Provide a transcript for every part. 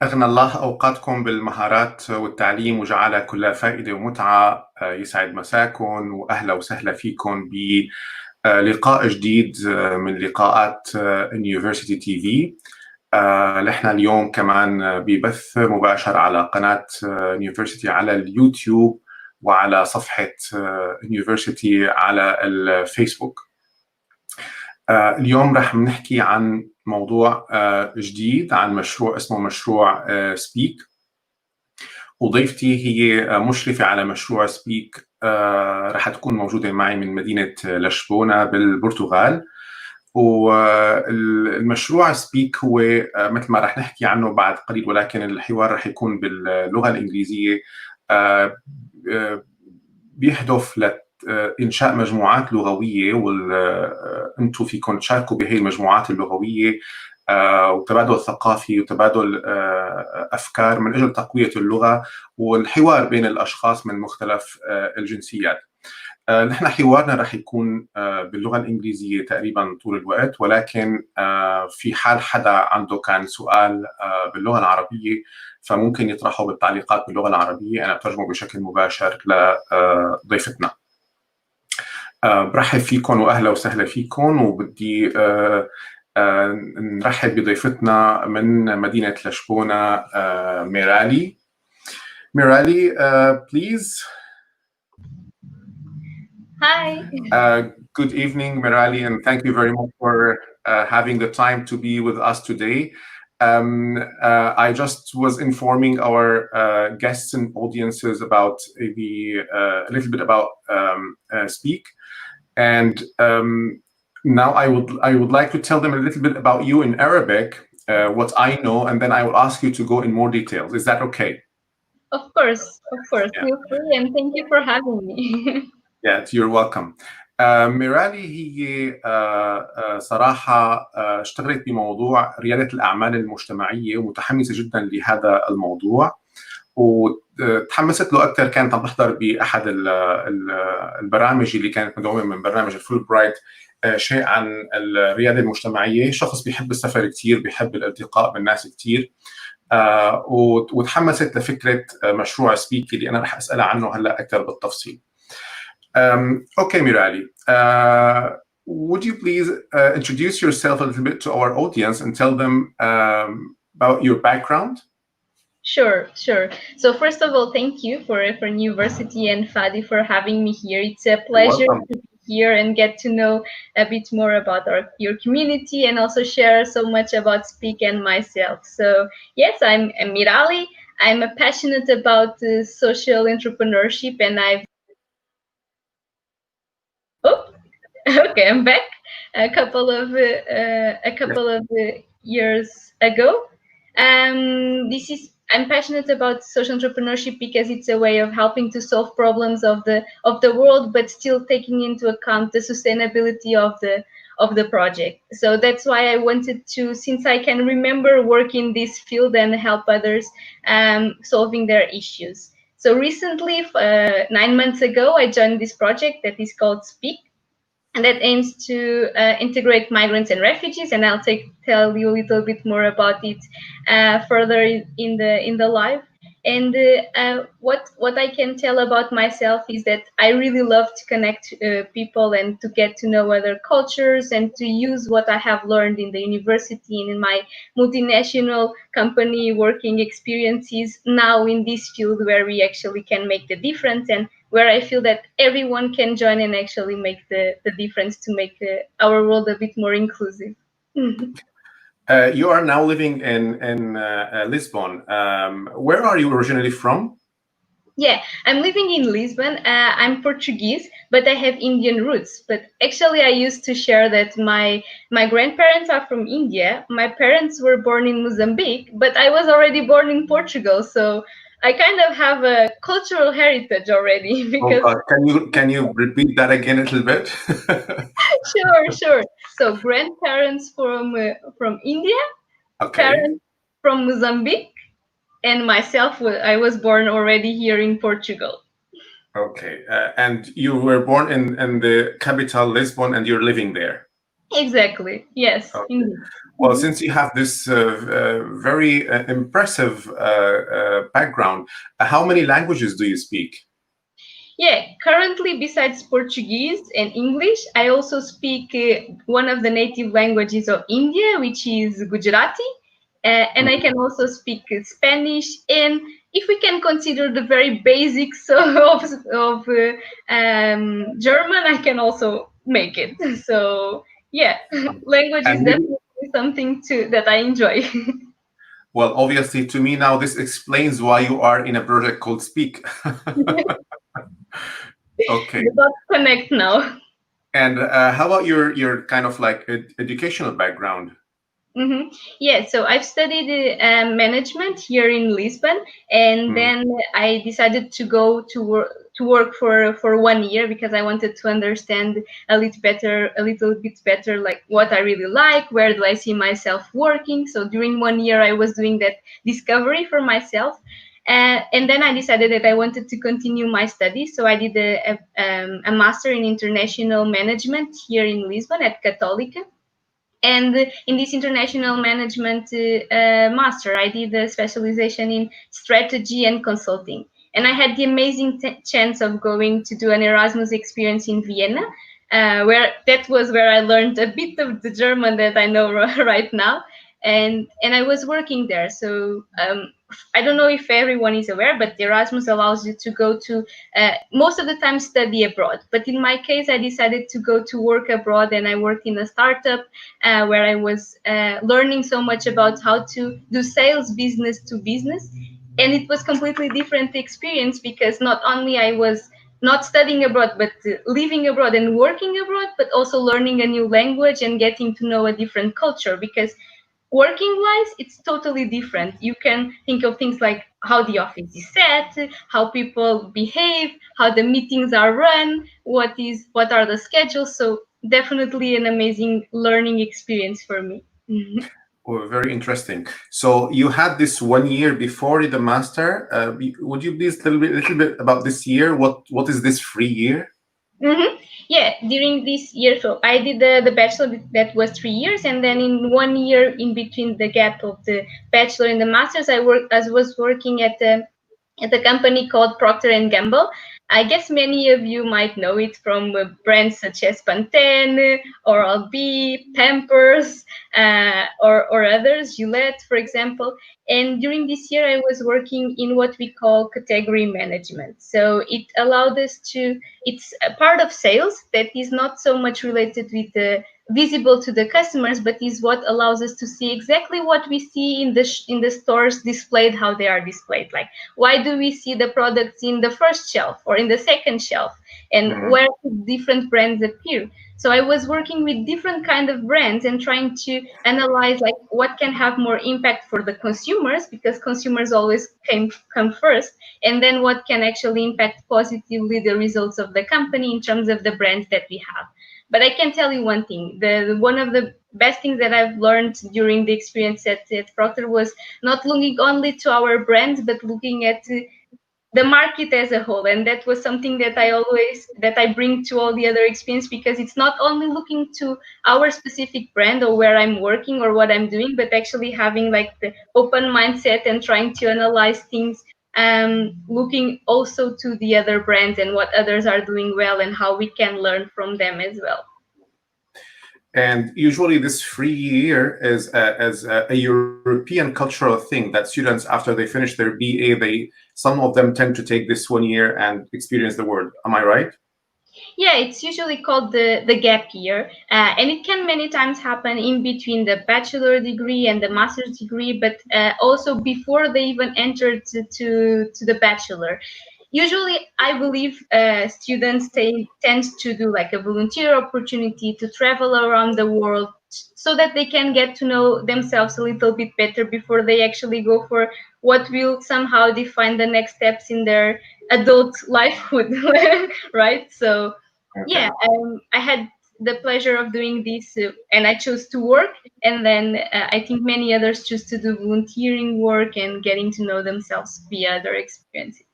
أغنى الله أوقاتكم بالمهارات والتعليم وجعلها كلها فائدة ومتعة. يسعد مساكم وأهلا وسهلا فيكم بلقاء جديد من لقاءات نيوفيرستي تي في. نحن اليوم كمان ببث مباشر على قناة نيوفيرستي على اليوتيوب وعلى صفحة نيوفيرستي على الفيسبوك. اليوم رح نحكي عن موضوع جديد، عن مشروع اسمه مشروع سبيك، وضيفتي هي مشرفة على مشروع سبيك رح تكون موجودة معي من مدينة لشبونة بالبرتغال. والمشروع سبيك هو مثل ما رح نحكي عنه بعد قليل، ولكن الحوار رح يكون باللغة الإنجليزية. بيهدف إنشاء مجموعات لغوية، وأنتم فيكم تشاركوا بهي المجموعات اللغوية وتبادل الثقافي وتبادل أفكار من أجل تقوية اللغة والحوار بين الأشخاص من مختلف الجنسيات. نحن حوارنا رح يكون باللغة الإنجليزية تقريبا طول الوقت، ولكن في حال حدا عنده كان سؤال باللغة العربية فممكن يطرحه بالتعليقات باللغة العربية، أنا بترجمه بشكل مباشر لضيفتنا. برحب فيكم وأهلا وسهلا فيكم، وبدي نرحب بضيفتنا من مدينة لشبونة ميرالي. Mirali, please. Hi. Good evening, Mirali, and thank you very much for having the time to be with us today. I just was informing our guests and audiences about a little bit about Speak, and now I would like to tell them a little bit about you in Arabic, what I know, and then I will ask you to go in more details. Is that okay? Of course. Yeah. Feel free, and thank you for having me. Yeah, you're welcome. ميرالي هي صراحة اشتغلت بموضوع ريادة الأعمال المجتمعية ومتحمسة جدا لهذا الموضوع، وتحمست له أكثر كانت عم تحضر بأحد البرامج اللي كانت مدعومة من برنامج الفول برايت شيء عن الريادة المجتمعية. شخص بيحب السفر كتير، بيحب الالتقاء بالناس كتير، وتحمست لفكرة مشروع سبيك اللي أنا رح أسألها عنه هلأ أكثر بالتفصيل. Okay, Mirali, would you please introduce yourself a little bit to our audience and tell them about your background? Sure. So first of all, thank you for Newversity and Fadi for having me here. It's a pleasure to be here and get to know a bit more about your community and also share so much about Speak and myself. So yes, I'm Mirali. I'm passionate about social entrepreneurship, and Okay, I'm back. A couple of years ago. I'm passionate about social entrepreneurship because it's a way of helping to solve problems of the world, but still taking into account the sustainability of the project. So that's why I wanted to, since I can remember, work in this field and help others solving their issues. So recently, 9 months ago, I joined this project that is called Speak, and that aims to integrate migrants and refugees. And I'll tell you a little bit more about it further in the live. And what I can tell about myself is that I really love to connect people and to get to know other cultures and to use what I have learned in the university and in my multinational company working experiences now in this field where we actually can make the difference, and where I feel that everyone can join and actually make the difference to make our world a bit more inclusive. You are now living in Lisbon. Where are you originally from? Yeah, I'm living in Lisbon. I'm Portuguese, but I have Indian roots. But actually, I used to share that my grandparents are from India. My parents were born in Mozambique, but I was already born in Portugal. So I kind of have a cultural heritage already. Because oh God. Can you repeat that again a little bit? Sure. So grandparents from India, okay. Parents from Mozambique, and myself, I was born already here in Portugal. Okay, and you were born in the capital, Lisbon, and you're living there? Exactly. Yes. Okay. Indeed. Well, since you have this very impressive background, how many languages do you speak? Yeah, currently, besides Portuguese and English, I also speak one of the native languages of India, which is Gujarati. And I can also speak Spanish. And if we can consider the very basics of German, I can also make it. So, yeah, language is And maybe, definitely something that I enjoy. well, obviously, to me now, this explains why you are in a project called Speak. Okay. The dots connect now. And how about your kind of like educational background? Mm-hmm. Yeah, so I've studied management here in Lisbon, and then I decided to go to work for 1 year because I wanted to understand a little bit better, like what I really like, where do I see myself working. So during 1 year, I was doing that discovery for myself, and then I decided that I wanted to continue my studies. So I did a master in international management here in Lisbon at Católica. And in this international management master, I did a specialization in strategy and consulting. And I had the amazing chance of going to do an Erasmus experience in Vienna, where that was where I learned a bit of the German that I know right now. And I was working there. So I don't know if everyone is aware, but Erasmus allows you to go to most of the time study abroad. But in my case, I decided to go to work abroad, and I worked in a startup where I was learning so much about how to do sales business to business. And it was completely different experience because not only I was not studying abroad, but living abroad and working abroad, but also learning a new language and getting to know a different culture. Because working wise, it's totally different. You can think of things like how the office is set, how people behave, how the meetings are run, what are the schedules. So definitely an amazing learning experience for me. Oh, very interesting. So you had this 1 year before the master. Would you please tell me a little bit about this year? What is this free year? Mm-hmm. Yeah, during this year, so I did the bachelor that was 3 years, and then in 1 year in between the gap of the bachelor and the masters, I was working at a company called Procter and Gamble. I guess many of you might know it from brands such as Pantene, Oral-B, Pampers, or others, Gillette, for example. And during this year, I was working in what we call category management. So it allowed us to, it's a part of sales that is not so much related with the visible to the customers, but is what allows us to see exactly what we see in the stores displayed, how they are displayed. Like, why do we see the products in the first shelf or in the second shelf, and where different brands appear? So I was working with different kind of brands and trying to analyze like what can have more impact for the consumers, because consumers always come first, and then what can actually impact positively the results of the company in terms of the brands that we have. But I can tell you one thing: the one of the best things that I've learned during the experience at Procter was not looking only to our brands, but looking at the market as a whole. And that was something that I bring to all the other experience, because it's not only looking to our specific brand or where I'm working or what I'm doing, but actually having like the open mindset and trying to analyze things, looking also to the other brands and what others are doing well and how we can learn from them as well. And usually this free year is a European cultural thing that students, after they finish their BA, some of them tend to take this 1 year and experience the world. Am I right? Yeah, it's usually called the gap year, and it can many times happen in between the bachelor degree and the master's degree, but also before they even enter to the bachelor. Usually, I believe students tend to do like a volunteer opportunity to travel around the world so that they can get to know themselves a little bit better before they actually go for what will somehow define the next steps in their adult lifehood. Right? So yeah, Okay. I had the pleasure of doing this, and I chose to work, and then I think many others choose to do volunteering work and getting to know themselves via their experiences.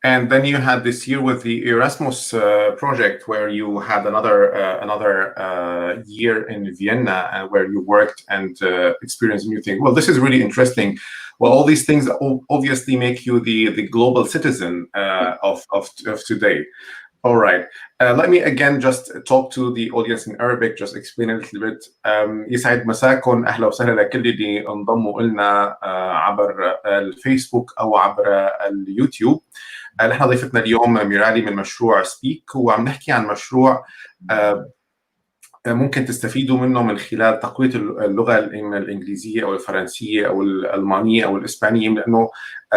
And then you had this year with the Erasmus project, where you had another year in Vienna, where you worked and experienced new things. Well, this is really interesting. Well, all these things obviously make you the global citizen of today. All right. Let me again just talk to the audience in Arabic, just explain a little bit. يسعد مساكم، أهلا وسهلا لكل اللي انضموا لنا عبر الفيسبوك أو عبر اليوتيوب. نحن ضيفتنا اليوم ميرالي من مشروع سبيك، وعم نحكي عن مشروع ممكن تستفيدوا منه من خلال تقوية اللغة الإنجليزية أو الفرنسية أو الألمانية أو الإسبانية، لأنه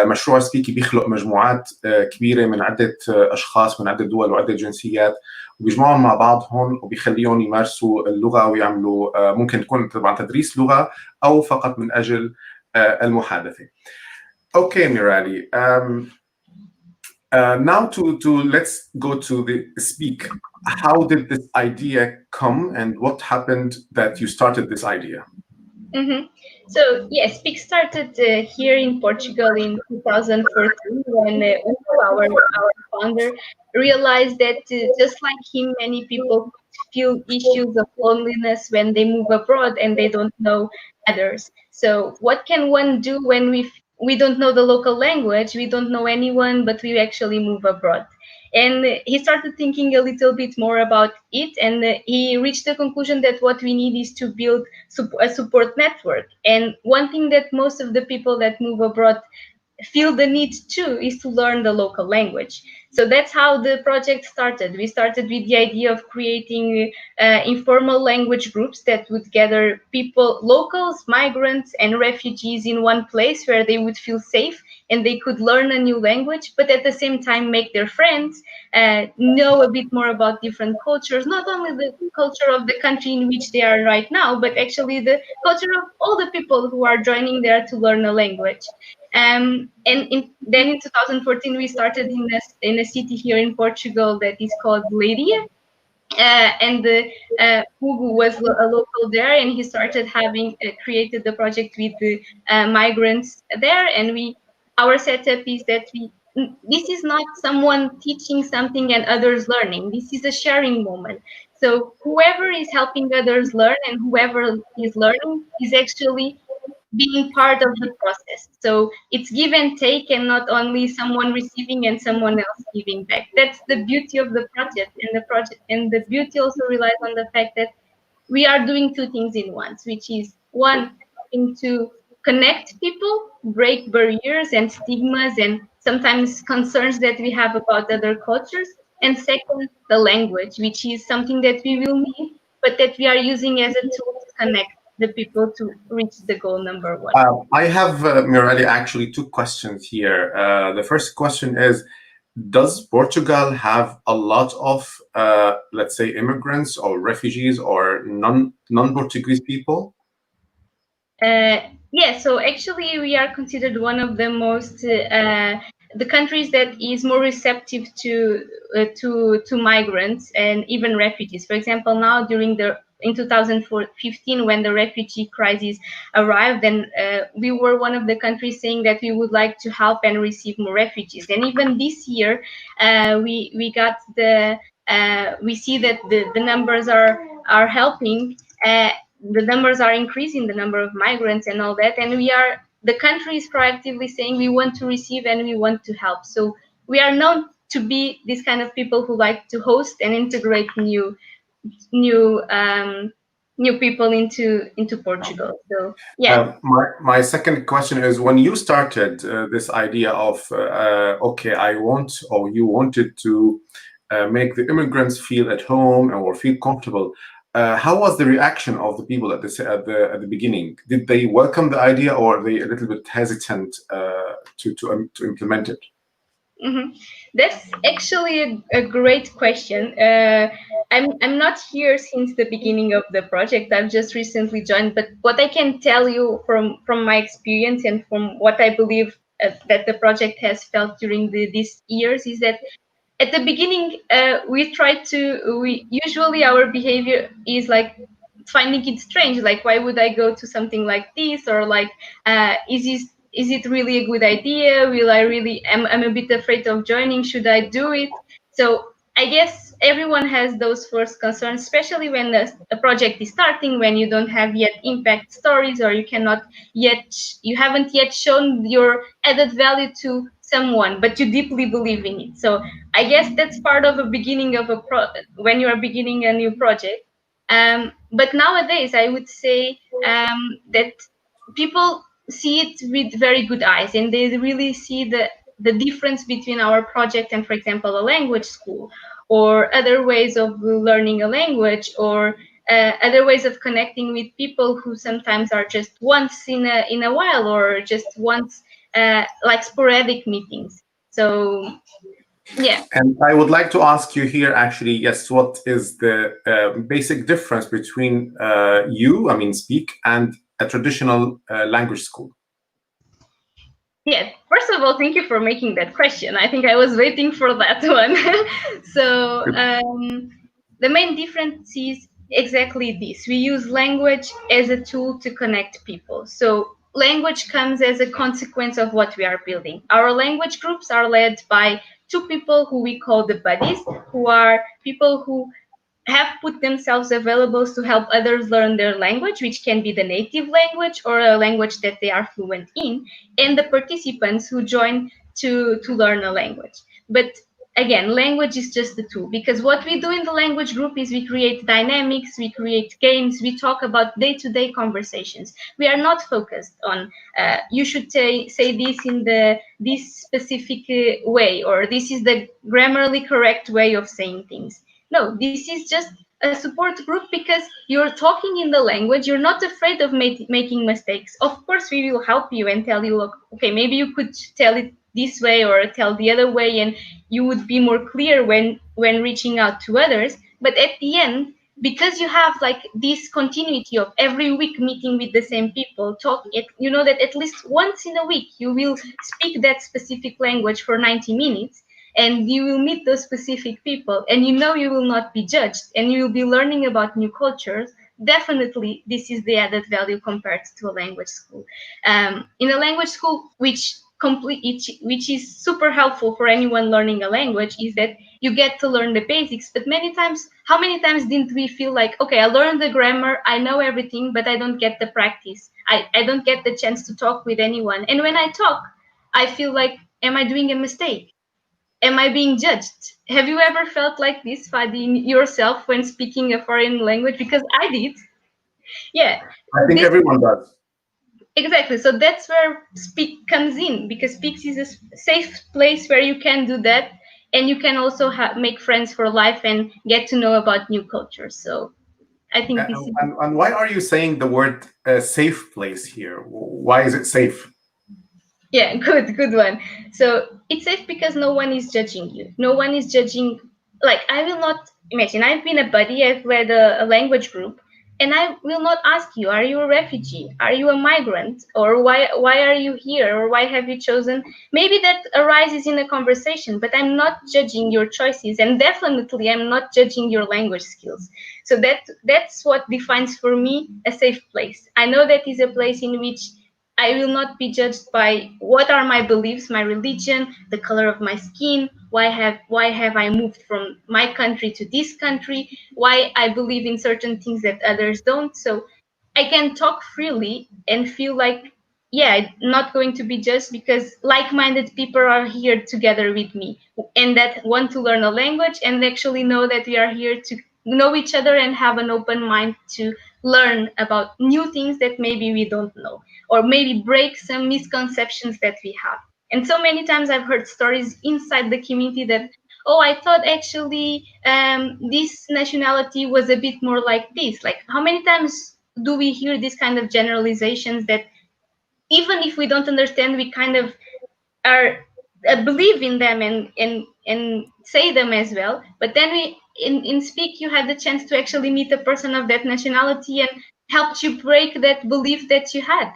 مشروع سبيكي بيخلق مجموعات كبيرة من عدة أشخاص من عدة دول وعدة جنسيات، وبيجمعهم مع بعضهم وبيخليهم يمارسوا اللغة ويعملوا ممكن تكون طبعا تدريس لغة أو فقط من أجل المحادثة. Okay, Mirali. Now to let's go to the speak. How did this idea come, and what happened that you started this idea? So yes, Speak started here in Portugal in 2014 when our founder realized that just like him, many people feel issues of loneliness when they move abroad and they don't know others. So what can one do when we don't know the local language, we don't know anyone, but we actually move abroad? And he started thinking a little bit more about it, and he reached the conclusion that what we need is to build a support network. And one thing that most of the people that move abroad feel the need to is to learn the local language. So that's how the project started. We started with the idea of creating informal language groups that would gather people, locals, migrants, and refugees in one place where they would feel safe and they could learn a new language, but at the same time make their friends, know a bit more about different cultures, not only the culture of the country in which they are right now, but actually the culture of all the people who are joining there to learn a language. And then in 2014, we started in a city here in Portugal that is called Reyadi. And Hugo was a local there, and he started having created the project with the migrants there. And our setup is that this is not someone teaching something and others learning. This is a sharing moment. So whoever is helping others learn and whoever is learning is actually being part of the process. So it's give and take, and not only someone receiving and someone else giving back. That's the beauty of the project, and the beauty also relies on the fact that we are doing two things in once, which is one, to connect people, break barriers and stigmas and sometimes concerns that we have about other cultures, and second, the language, which is something that we will need, but that we are using as a tool to connect the people to reach the goal number one. I have, Mirali, actually two questions here. The first question is, does Portugal have a lot of, let's say, immigrants or refugees or non-Portuguese people? Yeah, so actually we are considered one of the most the countries that is more receptive to migrants and even refugees. For example, now in 2015, when the refugee crisis arrived, then we were one of the countries saying that we would like to help and receive more refugees. And even this year, we got we see that the numbers are helping. The numbers are increasing, the number of migrants and all that, and the country is proactively saying we want to receive and we want to help. So we are known to be this kind of people who like to host and integrate new people into Portugal. So yeah. My second question is, when you started this idea of okay, you wanted to make the immigrants feel at home or feel comfortable, how was the reaction of the people at the beginning? Did they welcome the idea, or are they a little bit hesitant to implement it? Mm-hmm. That's actually a great question. I'm not here since the beginning of the project. I've just recently joined, but what I can tell you from my experience and from what I believe that the project has felt during these years is that at the beginning, usually our behavior is like finding it strange, like why would I go to something like this, or like is is it really a good idea? Will I really, I'm a bit afraid of joining. Should I do it? So I guess everyone has those first concerns, especially when a project is starting, when you don't have yet impact stories, or you haven't yet shown your added value to someone, but you deeply believe in it. So I guess that's part of the beginning of when you are beginning a new project. But nowadays, I would say that people see it with very good eyes, and they really see the difference between our project and, for example, a language school, or other ways of learning a language, or other ways of connecting with people who sometimes are just once in a while, or just once like sporadic meetings. So yeah. And I would like to ask you here, actually, yes, what is the basic difference between Speak, and a traditional language school? Yeah, first of all, thank you for making that question. I think I was waiting for that one. So the main difference is exactly this. We use language as a tool to connect people. So language comes as a consequence of what we are building. Our language groups are led by two people who we call the buddies, who are people who have put themselves available to help others learn their language, which can be the native language or a language that they are fluent in, and the participants who join to learn a language. But again, language is just the tool, because what we do in the language group is we create dynamics, we create games, we talk about day-to-day conversations. We are not focused on you should say this in this specific way, or this is the grammarly correct way of saying things. No, this is just a support group, because you're talking in the language. You're not afraid of making mistakes. Of course, we will help you and tell you, look, okay, maybe you could tell it this way or tell the other way, and you would be more clear when reaching out to others. But at the end, because you have like this continuity of every week meeting with the same people, you know that at least once in a week you will speak that specific language for 90 minutes, and you will meet those specific people, and you know you will not be judged, and you will be learning about new cultures. Definitely, this is the added value compared to a language school. In a language school, which is super helpful for anyone learning a language, is that you get to learn the basics. But how many times didn't we feel like, okay, I learned the grammar, I know everything, but I don't get the practice. I don't get the chance to talk with anyone. And when I talk, I feel like, am I doing a mistake? Am I being judged? Have you ever felt like this, Fadi, yourself when speaking a foreign language? Because I did. Yeah. I think everyone does. Exactly. So that's where Speak comes in, because Speak is a safe place where you can do that, and you can also make friends for life and get to know about new cultures. So I think this is... And why are you saying the word safe place here? Why is it safe? Yeah, good one. So it's safe because no one is judging you. No one is judging. Like, I will not imagine, I've been a buddy, I've led a language group, and I will not ask you, are you a refugee? Are you a migrant? Or why are you here? Or why have you chosen? Maybe that arises in a conversation, but I'm not judging your choices, and definitely I'm not judging your language skills. So that's what defines for me a safe place. I know that is a place in which I will not be judged by what are my beliefs, my religion, the color of my skin, why have I moved from my country to this country, why I believe in certain things that others don't. So I can talk freely and feel like, yeah, I'm not going to be judged, because like-minded people are here together with me, and that want to learn a language and actually know that we are here to know each other and have an open mind to learn about new things that maybe we don't know, or maybe break some misconceptions that we have. And so many times I've heard stories inside the community that, oh, I thought actually this nationality was a bit more like this. Like, how many times do we hear these kind of generalizations that even if we don't understand, we kind of are believe in them and say them as well. But then in Speak, you had the chance to actually meet a person of that nationality and helped you break that belief that you had.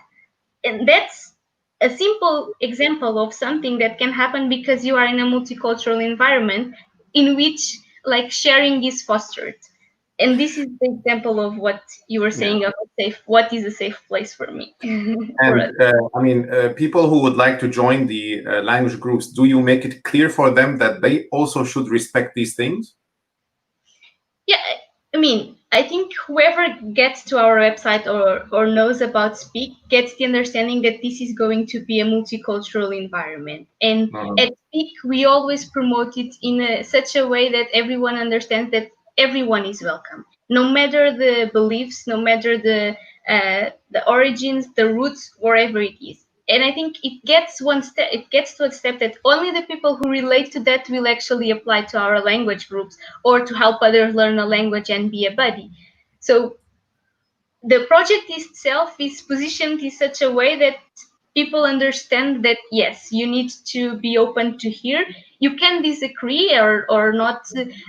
And that's a simple example of something that can happen because you are in a multicultural environment in which like sharing is fostered. And this is the example of what you were saying of what is a safe place for me. And people who would like to join the language groups, do you make it clear for them that they also should respect these things? Yeah, I mean, I think whoever gets to our website or knows about Speak gets the understanding that this is going to be a multicultural environment. And at Speak, we always promote it in such a way that everyone understands that everyone is welcome, no matter the beliefs, no matter the origins, the roots, wherever it is. And I think it gets to a step that only the people who relate to that will actually apply to our language groups or to help others learn a language and be a buddy. So the project itself is positioned in such a way that people understand that, yes, you need to be open to hear. You can disagree or not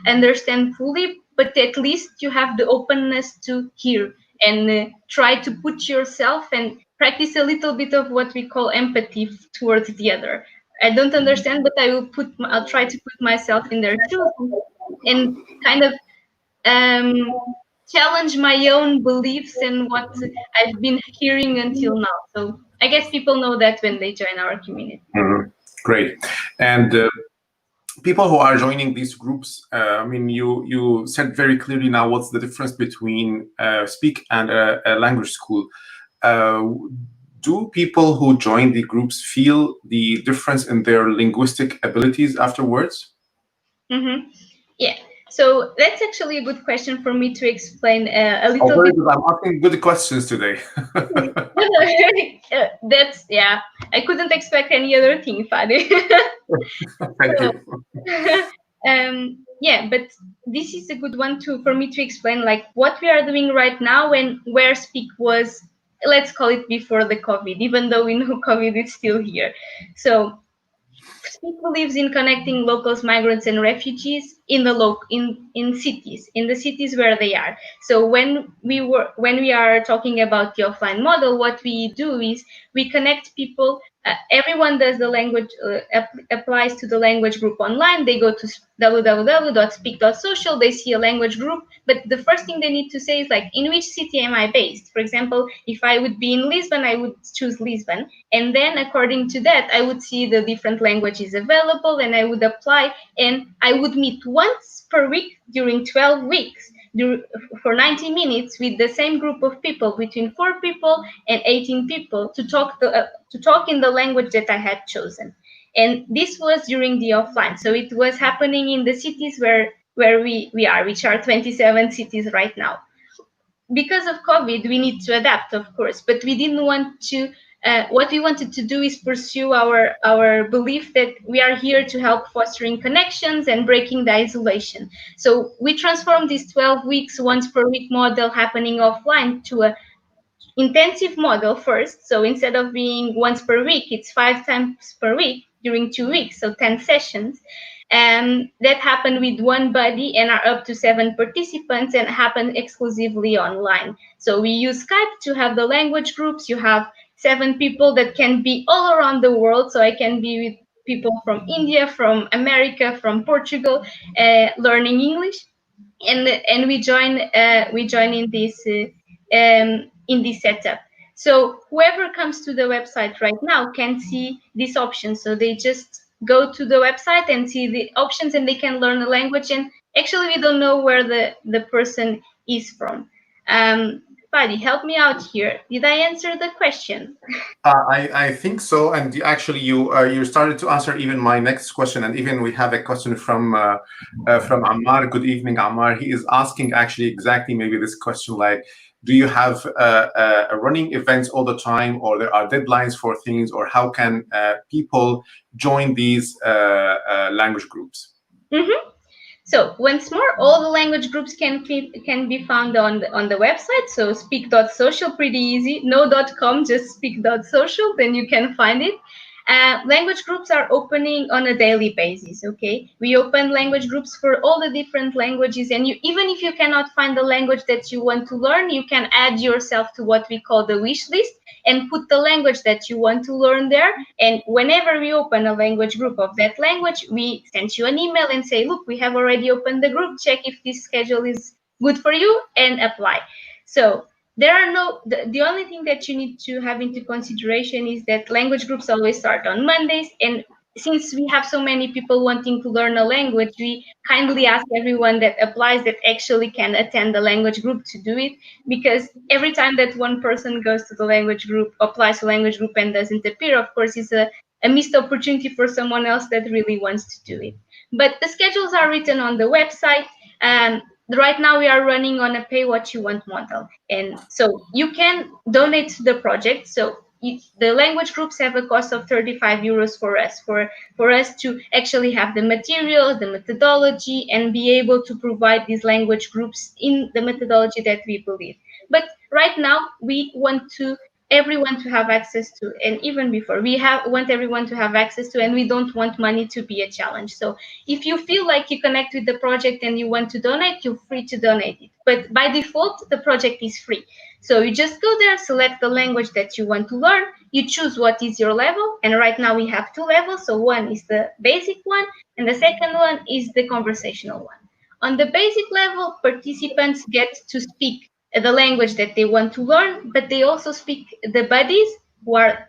understand fully, but at least you have the openness to hear and try to put yourself and practice a little bit of what we call empathy towards the other. I don't understand, but I'll try to put myself in their shoes and kind of challenge my own beliefs and what I've been hearing until now. So I guess people know that when they join our community. Great. And people who are joining these groups, I mean, you said very clearly now what's the difference between Speak and a language school. Do people who join the groups feel the difference in their linguistic abilities afterwards? Yeah. So that's actually a good question for me to explain a little bit. Very good. I'm asking good questions today. That's, yeah, I couldn't expect any other thing, Fadi. Thank you. Yeah, but this is a good one for me to explain, like what we are doing right now and where Speak was, let's call it before the COVID, even though we know COVID is still here. So Speak believes in connecting locals, migrants, and refugees in the cities where they are. So when we are talking about the offline model, what we do is we connect people. Everyone does the language applies to the language group online. They go to www.speak.social. They see a language group, but the first thing they need to say is like, in which city am I based? For example, if I would be in Lisbon, I would choose Lisbon, and then according to that, I would see the different languages available, and I would apply, and I would meet once per week during 12 weeks for 90 minutes with the same group of people, between 4 people and 18 people, to talk in the language that I had chosen. And this was during the offline. So it was happening in the cities where we are, which are 27 cities right now. Because of COVID, we need to adapt, of course, but we didn't want to. What we wanted to do is pursue our belief that we are here to help fostering connections and breaking the isolation. So we transformed this 12 weeks, once per week model happening offline to a intensive model first. So instead of being once per week, it's 5 times per week during 2 weeks, so 10 sessions. And that happened with one buddy and are up to 7 participants and happen exclusively online. So we use Skype to have the language groups. You have 7 people that can be all around the world. So I can be with people from India, from America, from Portugal, learning English, and we join in this setup. So whoever comes to the website right now can see these options. So they just go to the website and see the options, and they can learn the language. And actually, we don't know where the person is from. Paddy, help me out here. Did I answer the question? I think so, and actually, you started to answer even my next question, and even we have a question from Ammar. Good evening, Ammar. He is asking actually exactly maybe this question, like, do you have running events all the time, or there are deadlines for things, or how can people join these language groups? Mm-hmm. So once more, all the language groups can be found on the website. So speak.social, pretty easy. No .com, just speak.social, then you can find it. Language groups are opening on a daily basis, okay? We open language groups for all the different languages, and even if you cannot find the language that you want to learn, you can add yourself to what we call the wish list and put the language that you want to learn there. And whenever we open a language group of that language, we send you an email and say, look, we have already opened the group, check if this schedule is good for you, and apply. So there are the only thing that you need to have into consideration is that language groups always start on Mondays, and since we have so many people wanting to learn a language, we kindly ask everyone that applies that actually can attend the language group to do it, because every time that one person goes to the language group, applies to language group and doesn't appear, of course, it's a missed opportunity for someone else that really wants to do it. But the schedules are written on the website. Right now we are running on a pay what you want model, and so you can donate to the project. So the language groups have a cost of 35 euros for us to actually have the materials, the methodology, and be able to provide these language groups in the methodology that we believe. But right now we want everyone to have access to, and even before we want everyone to have access to, and we don't want money to be a challenge. So if you feel like you connect with the project and you want to donate, you're free to donate it. But by default, the project is free. So you just go there, select the language that you want to learn, you choose what is your level, and right now we have 2 levels. So one is the basic one, and the second one is the conversational one. On the basic level, participants get to speak the language that they want to learn, but they also speak the buddies, who are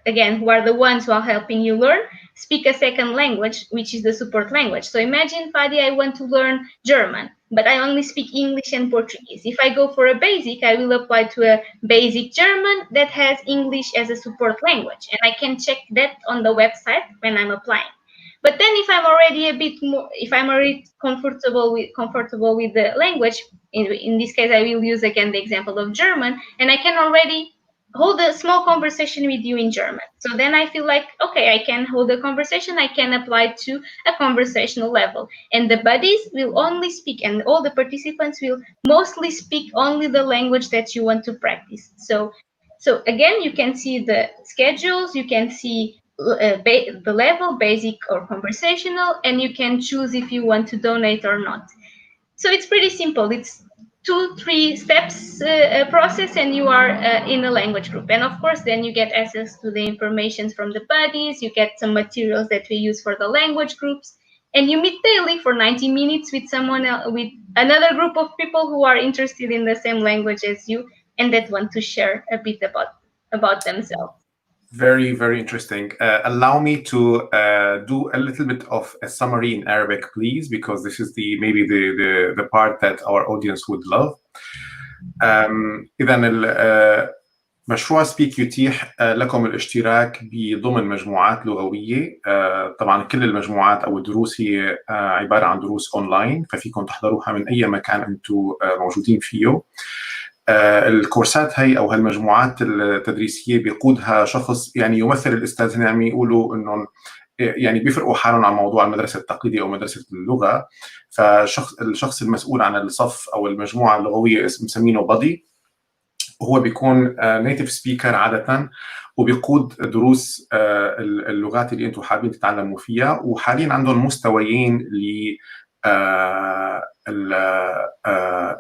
the ones who are helping you learn, speak a second language, which is the support language. So imagine, Fadi, I want to learn German, but I only speak English and Portuguese. If I go for a basic, I will apply to a basic German that has English as a support language, and I can check that on the website when I'm applying. But then if I'm already comfortable with the language, in this case, I will use again the example of German, and I can already hold a small conversation with you in German. So then I feel like, okay, I can hold a conversation, I can apply to a conversational level. And the buddies will only speak, and all the participants will mostly speak only the language that you want to practice. So again, you can see the schedules, you can see the level, basic or conversational, and you can choose if you want to donate or not. So it's pretty simple. It's 2-3 steps process, and you are in a language group. And of course, then you get access to the information from the buddies, you get some materials that we use for the language groups, and you meet daily for 90 minutes with someone else, with another group of people who are interested in the same language as you and that want to share a bit about themselves. Very, very interesting. Allow me to do a little bit of a summary in Arabic, please, because this is maybe the part that our audience would love. إذا مشروع سبيك يتيح لكم الاشتراك بضمن مجموعات لغوية. طبعا كل المجموعات أو الدروس هي عبارة عن دروس أونلاين، ففيكم تحضروها من أي مكان أنتم موجودين فيه. الكورسات هي أو هالمجموعات التدريسية بيقودها شخص يعني يمثل الأستاذ، يعني يقولوا إنهم يعني بيفرقوا حالهم عن موضوع المدرسة التقليدية أو مدرسة اللغة. فالشخص المسؤول عن الصف أو المجموعة اللغوية مسمينه بادي، وهو بيكون نيتيف سبيكر عادة، وبيقود دروس اللغات اللي أنتم حابين تتعلموا فيها. وحاليا عندهم مستويين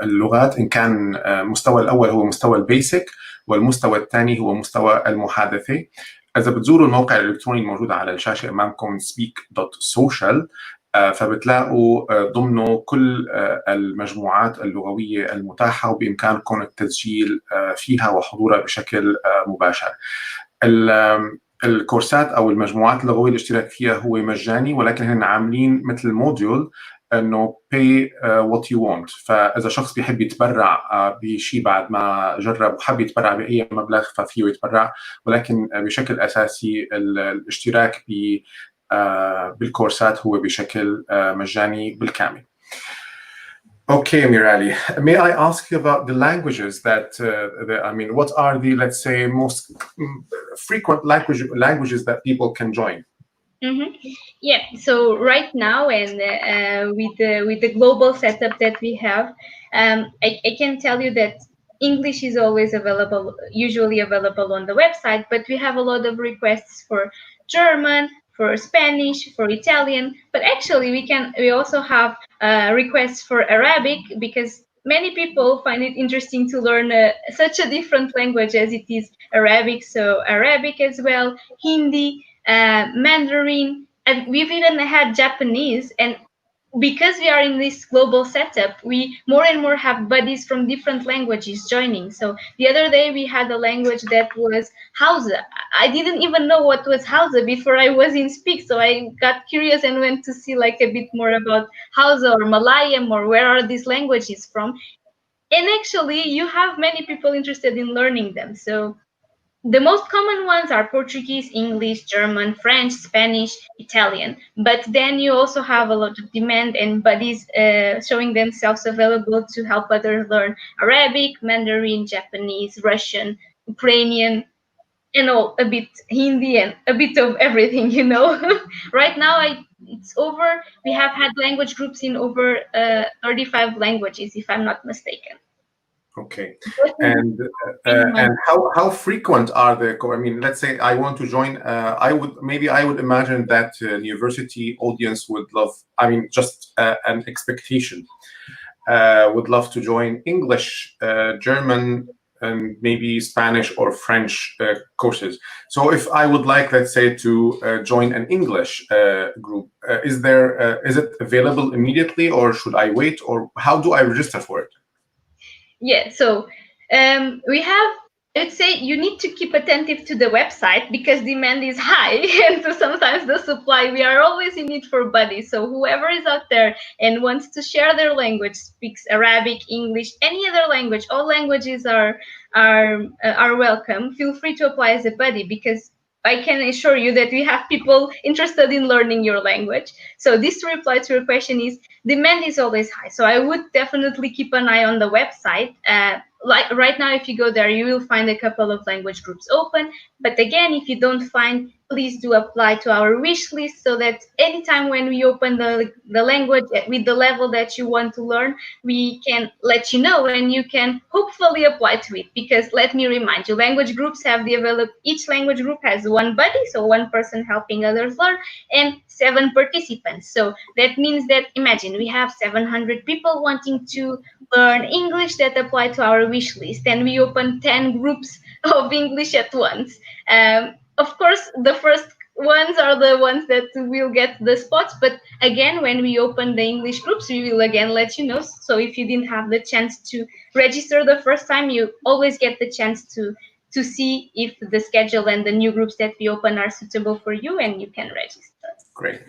اللغات، إن كان المستوى الأول هو مستوى البيسك، والمستوى الثاني هو مستوى المحادثة. إذا بتزوروا الموقع الإلكتروني الموجود على الشاشة أمامكم speak.social، فبتلاقوا ضمنه كل المجموعات اللغوية المتاحة، وبإمكانكم التسجيل فيها وحضورها بشكل مباشر. الكورسات أو المجموعات اللغوية الاشتراك فيها هو مجاني، ولكن هن عاملين مثل موديول انه pay what you want. فاذا شخص بيحب يتبرع بشيء بعد ما جرب وحب يتبرع باي مبلغ ففيه يتبرع، ولكن بشكل اساسي الاشتراك بالكورسات هو بشكل مجاني بالكامل. Okay, Mirali, may I ask you about the languages that, what are the, let's say, most frequent languages that people can join? Mm-hmm. Yeah, so right now, and with the global setup that we have, I can tell you that English is always usually available on the website, but we have a lot of requests for German, for Spanish, for Italian, but actually we also have requests for Arabic, because many people find it interesting to learn such a different language as it is Arabic. So Arabic as well, Hindi, Mandarin, and we've even had Japanese. And because we are in this global setup, we more and more have buddies from different languages joining. So the other day we had a language that was Hausa. I didn't even know what was Hausa before I was in Speak, so I got curious and went to see like a bit more about Hausa or Malayan or where are these languages from. And actually, you have many people interested in learning them. So the most common ones are Portuguese, English, German, French, Spanish, Italian. But then you also have a lot of demand and buddies showing themselves available to help others learn Arabic, Mandarin, Japanese, Russian, Ukrainian, and all a bit Hindi and a bit of everything, you know. Right now, it's over. We have had language groups in over 35 languages, if I'm not mistaken. Okay, and how frequent are the? I mean, let's say I want to join. I would imagine that university audience would love. I mean, just an expectation. Would love to join English, German, and maybe Spanish or French courses. So, if I would like, let's say, to join an English group, is it available immediately, or should I wait, or how do I register for it? Yeah, so we have, let's say you need to keep attentive to the website because demand is high and so sometimes the supply, we are always in need for buddies. So whoever is out there and wants to share their language, speaks Arabic, English, any other language, all languages are welcome. Feel free to apply as a buddy because I can assure you that we have people interested in learning your language. So this to reply to your question is demand is always high. So I would definitely keep an eye on the website. Like right now, if you go there, you will find a couple of language groups open. But again, if you don't find, please do apply to our wish list so that anytime when we open the language with the level that you want to learn, we can let you know and you can hopefully apply to it. Because let me remind you, language groups have developed, each language group has one buddy, so one person helping others learn, and 7 participants. So that means that, imagine, we have 700 people wanting to learn English that apply to our wish list, and we open 10 groups of English at once. Of course, the first ones are the ones that will get the spots, but again, when we open the English groups, we will again let you know. So if you didn't have the chance to register the first time, you always get the chance to see if the schedule and the new groups that we open are suitable for you, and you can register. Great.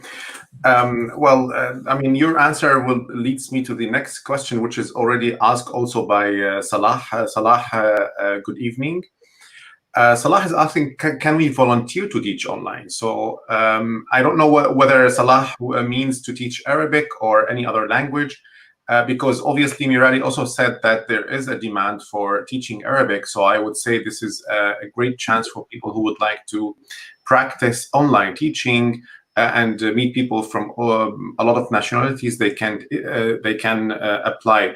Well, I mean, your answer leads me to the next question, which is already asked also by Salah. Salah, good evening. Salah is asking, can we volunteer to teach online? So I don't know whether Salah means to teach Arabic or any other language, because obviously Mirali also said that there is a demand for teaching Arabic. So I would say this is a great chance for people who would like to practice online teaching and meet people from a lot of nationalities. They can apply.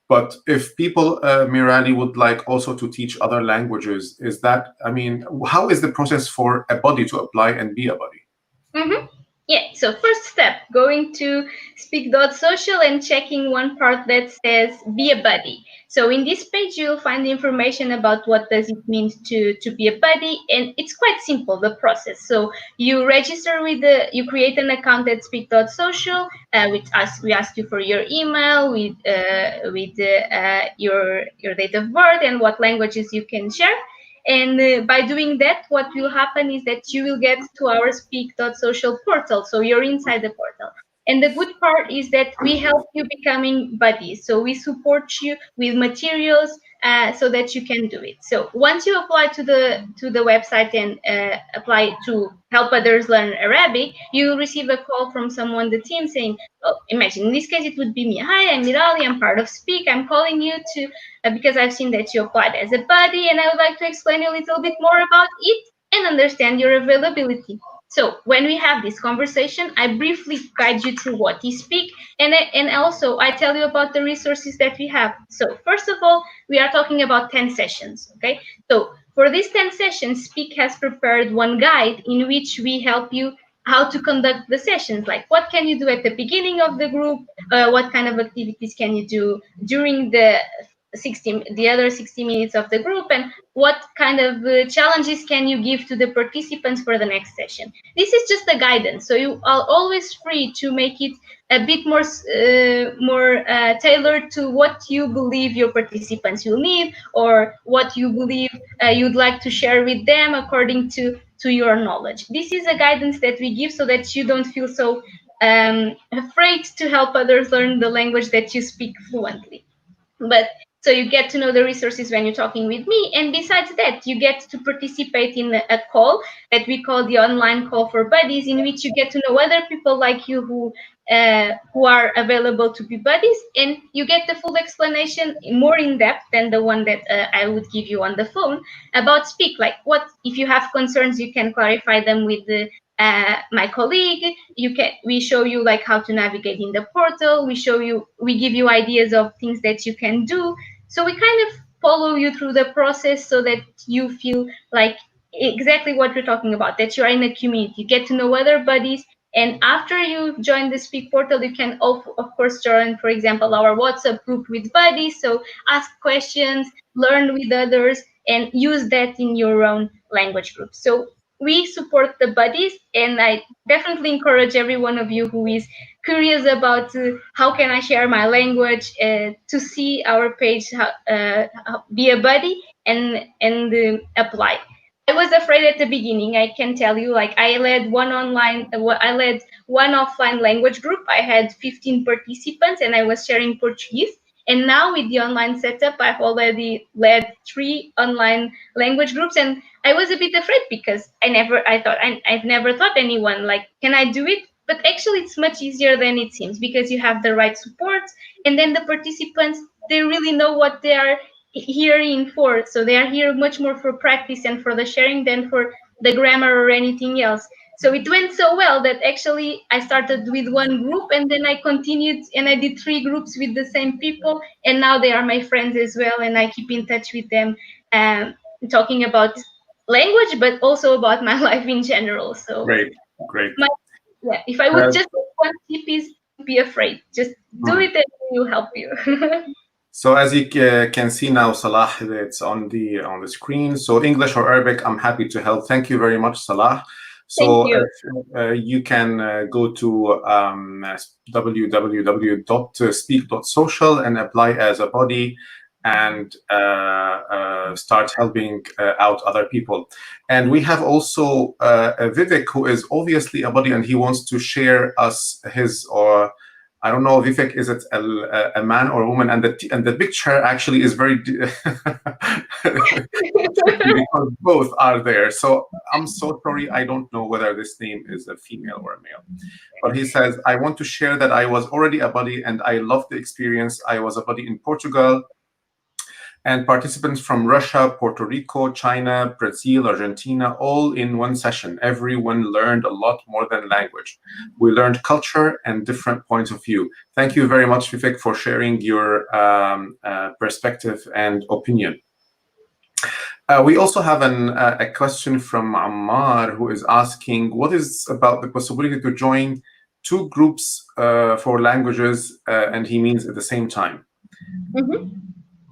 But if people, Mirali, would like also to teach other languages, is that, I mean, how is the process for a buddy to apply and be a buddy? Mm-hmm. Yeah, so first step, going to speak.social and checking one part that says be a buddy. So in this page, you'll find information about what does it mean to be a buddy. And it's quite simple, the process. So you register you create an account at speak.social, we ask you for your email with your date of birth and what languages you can share. And by doing that, what will happen is that you will get to our speak.social portal. So you're inside the portal. And the good part is that we help you becoming buddies. So we support you with materials so that you can do it. So once you apply to the website and apply to help others learn Arabic, you will receive a call from someone on the team saying, oh, imagine in this case it would be me. Hi, I'm Mirali, I'm part of Speak. I'm calling you to because I've seen that you applied as a buddy, and I would like to explain you a little bit more about it and understand your availability. So when we have this conversation, I briefly guide you through what is Speak, and also I tell you about the resources that we have. So first of all, we are talking about 10 sessions, okay? So for these 10 sessions, Speak has prepared one guide in which we help you how to conduct the sessions, like what can you do at the beginning of the group, what kind of activities can you do during the the other 60 minutes of the group, and what kind of challenges can you give to the participants for the next session. This is just a guidance, so you are always free to make it a bit more tailored to what you believe your participants will need, or what you believe you'd like to share with them according to your knowledge. This is a guidance that we give so that you don't feel so afraid to help others learn the language that you speak fluently. But so you get to know the resources when you're talking with me, and besides that, you get to participate in a call that we call the online call for buddies, in which you get to know other people like you who are available to be buddies, and you get the full explanation more in depth than the one that I would give you on the phone about speak. Like, what if you have concerns, you can clarify them with my colleague. We show you like how to navigate in the portal. We give you ideas of things that you can do. So we kind of follow you through the process so that you feel like exactly what we're talking about, that you are in a community. You get to know other buddies. And after you join the Speak portal, you can, of course, join, for example, our WhatsApp group with buddies. So ask questions, learn with others, and use that in your own language group. So we support the buddies, and I definitely encourage every one of you who is curious about how can I share my language to see our page, be a buddy and apply. I was afraid at the beginning, I can tell you, like I led one offline language group. I had 15 participants and I was sharing Portuguese. And now with the online setup, I've already led 3 online language groups, and I was a bit afraid because I've never thought anyone like, can I do it? But actually it's much easier than it seems, because you have the right support, and then the participants, they really know what they are hearing for. So they are here much more for practice and for the sharing than for the grammar or anything else. So it went so well that actually I started with one group, and then I continued and I did 3 groups with the same people, and now they are my friends as well, and I keep in touch with them, talking about language, but also about my life in general. So great. If I would just one tip is, be afraid, just do it and it will help you. So as you can see now, Salah, it's on the screen. So English or Arabic, I'm happy to help. Thank you very much, Salah. So you can go to www.speak.social and apply as a body and start helping out other people. And we have also Vivek, who is obviously a body, and he wants to share us his, or I don't know, Vivek, is it a man or a woman? And the picture actually is very because both are there. So I'm so sorry, I don't know whether this name is a female or a male. But he says, I want to share that I was already a buddy and I loved the experience. I was a buddy in Portugal, and participants from Russia, Puerto Rico, China, Brazil, Argentina, all in one session. Everyone learned a lot more than language. We learned culture and different points of view. Thank you very much, Vivek, for sharing your perspective and opinion. We also have a question from Ammar, who is asking, what is about the possibility to join 2 groups for languages, and he means at the same time?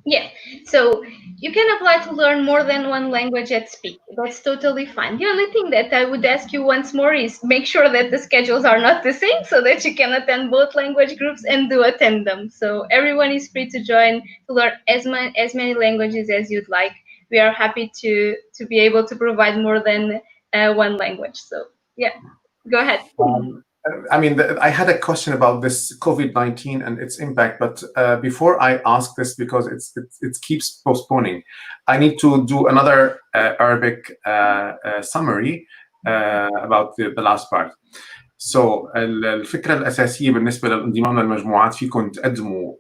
Yeah, so you can apply to learn more than one language at Speak. That's totally fine. The only thing that I would ask you once more is make sure that the schedules are not the same, so that you can attend both language groups and do attend them. So everyone is free to join, to learn as many languages as you'd like. We are happy to be able to provide more than one language. So yeah, go ahead. I mean, I had a question about this COVID-19 and its impact, but before I ask this, because it keeps postponing, I need to do another Arabic summary about the last part. So الفكرة الأساسية بالنسبة للانضمام للمجموعات، فيكم تقدموا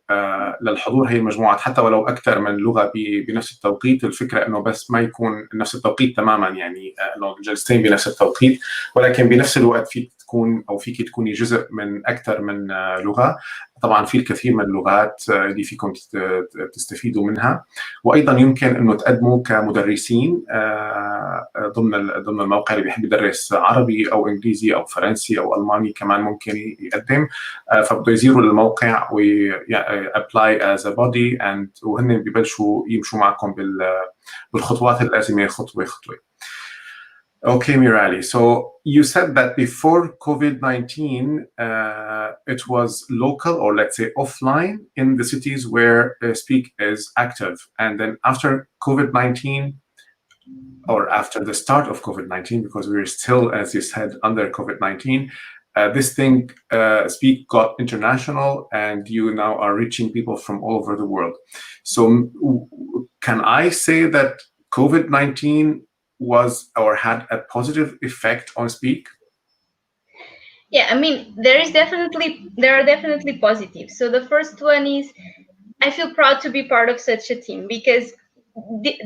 للحضور هي المجموعات حتى ولو أكثر من لغة بنفس التوقيت. الفكرة إنه بس ما يكون نفس التوقيت تماما، يعني إنه الجلستين بنفس التوقيت، ولكن بنفس الوقت فيك تكون أو فيك تكوني جزء من أكثر من لغة. طبعا في الكثير من اللغات اللي فيكم تستفيدوا منها، وأيضا يمكن أنه تقدموا كمدرسين ضمن الموقع اللي بيحب يدرس عربي أو إنجليزي أو فرنسي أو ألماني كمان ممكن يقدم. فبدو يزيروا الموقع ويابلاي as a body وهن ببلشوا يمشوا معكم بالخطوات اللازمة خطوة خطوة. Okay, Mirali. So you said that before COVID-19, it was local, or let's say offline, in the cities where Speak is active. And then after COVID-19, or after the start of COVID-19, because we're still, as you said, under COVID-19, this thing, Speak, got international, and you now are reaching people from all over the world. So can I say that COVID-19 was or had a positive effect on Speak? Yeah, I mean, there are definitely positives. So the first one is, I feel proud to be part of such a team, because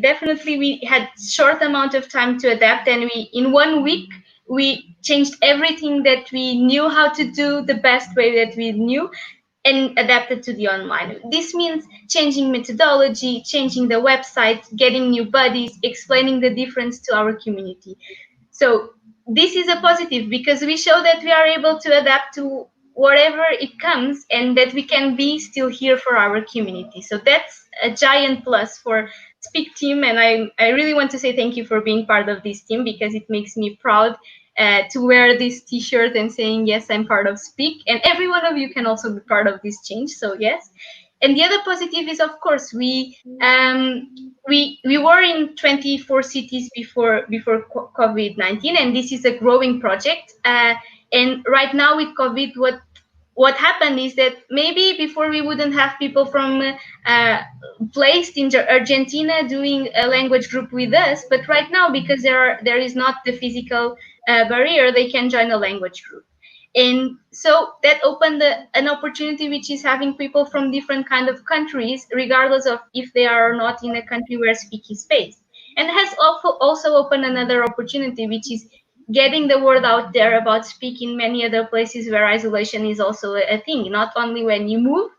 definitely we had short amount of time to adapt, and in 1 week we changed everything that we knew how to do the best way that we knew, and adapted to the online. This means changing methodology, changing the website, getting new buddies, explaining the difference to our community. So this is a positive, because we show that we are able to adapt to whatever it comes, and that we can be still here for our community. So that's a giant plus for Speak team, and I really want to say thank you for being part of this team, because it makes me proud to wear this T-shirt and saying, yes, I'm part of Speak, and every one of you can also be part of this change. So yes. And the other positive is, of course, we were in 24 cities before COVID-19, and this is a growing project. And right now with COVID, what happened is that maybe before we wouldn't have people from placed in Argentina doing a language group with us, but right now, because there is not the physical barrier, they can join a language group. And so that opened an opportunity, which is having people from different kind of countries, regardless of if they are not in a country where Speak is based. And has also opened another opportunity, which is getting the word out there about Speak in many other places where isolation is also a thing, not only when you move,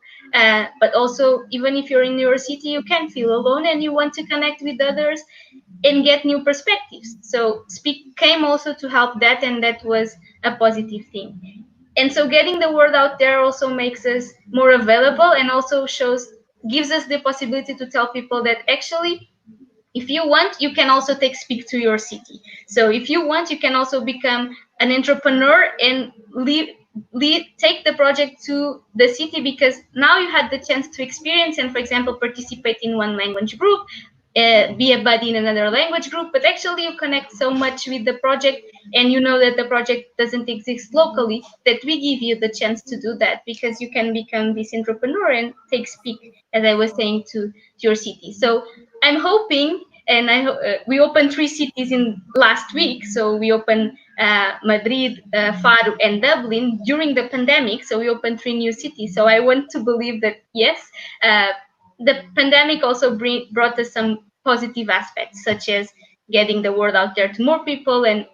but also even if you're in your city, you can feel alone and you want to connect with others and get new perspectives. So Speak came also to help that, and that was a positive thing. And so getting the word out there also makes us more available, and also gives us the possibility to tell people that actually, if you want, you can also take Speak to your city. So if you want, you can also become an entrepreneur and take the project to the city, because now you had the chance to experience and, for example, participate in one language group, be a buddy in another language group, but actually you connect so much with the project, and you know that the project doesn't exist locally, that we give you the chance to do that, because you can become this entrepreneur and take Speak, as I was saying, to your city. So I'm hoping, and we opened 3 cities in last week. So we opened Madrid, Faro, and Dublin during the pandemic. So we opened 3 new cities. So I want to believe that, yes, the pandemic also brought us some positive aspects, such as getting the word out there to more people, and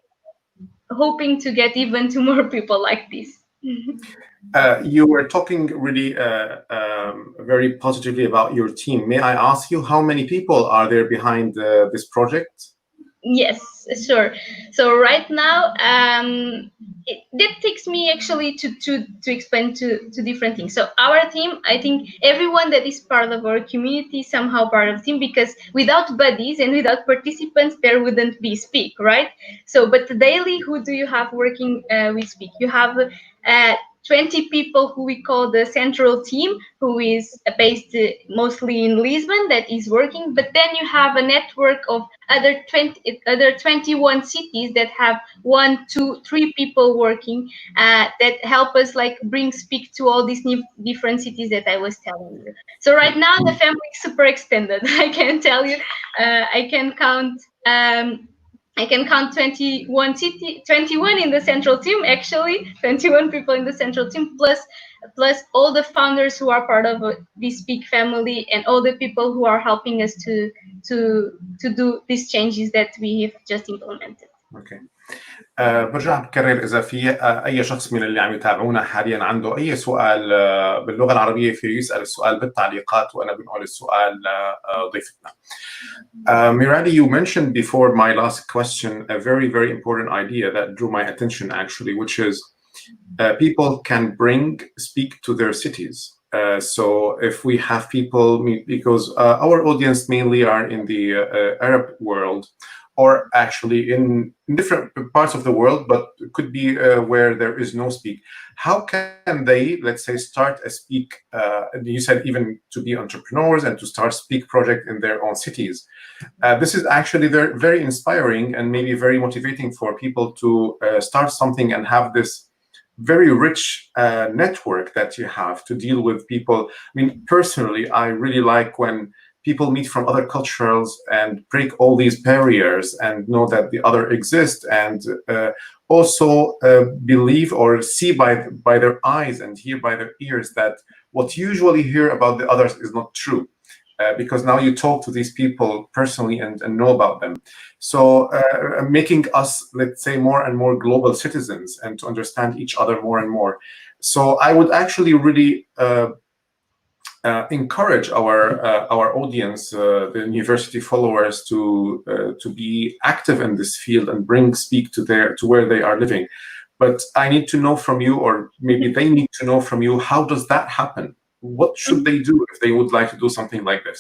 hoping to get even to more people like this. You were talking really very positively about your team. May I ask you, how many people are there behind this project? Yes, sure. So right now, that takes me actually to explain to different things. So our team, I think everyone that is part of our community is somehow part of the team, because without buddies and without participants, there wouldn't be Speak, right? So, but daily, who do you have working with Speak? You have 20 people who we call the central team, who is based mostly in Lisbon, that is working. But then you have a network of other 21 cities that have 1, 2, 3 people working that help us like bring Speak to all these new different cities that I was telling you. So right now the family is super extended. I can tell you, I can count 21 in the central team, actually, 21 people in the central team, plus all the founders who are part of the Speak family, and all the people who are helping us to do these changes that we have just implemented. اوكي. برجع بكرر اذا في اي شخص من اللي عم يتابعونا حاليا عنده اي سؤال باللغه العربيه في يسال السؤال بالتعليقات وانا بنقول السؤال لضيفتنا. Mirali, you mentioned before my last question a very, very important idea that drew my attention actually, which is people can speak to their cities. So if we have people, because our audience mainly are in the Arab world, or actually in different parts of the world, but it could be where there is no speak. How can they, let's say, start a speak, you said even to be entrepreneurs and to start speak project in their own cities. This is actually very inspiring and maybe very motivating for people to start something and have this very rich network that you have to deal with people. I mean, personally, I really like when people meet from other cultures and break all these barriers and know that the other exists, and also believe or see by their eyes and hear by their ears that what you usually hear about the others is not true. Because now you talk to these people personally and know about them. So making us, let's say, more and more global citizens and to understand each other more and more. So I would actually really encourage our audience, the university followers, to be active in this field and speak to where they are living. But I need to know from you, or maybe they need to know from you, how does that happen? What should they do if they would like to do something like this?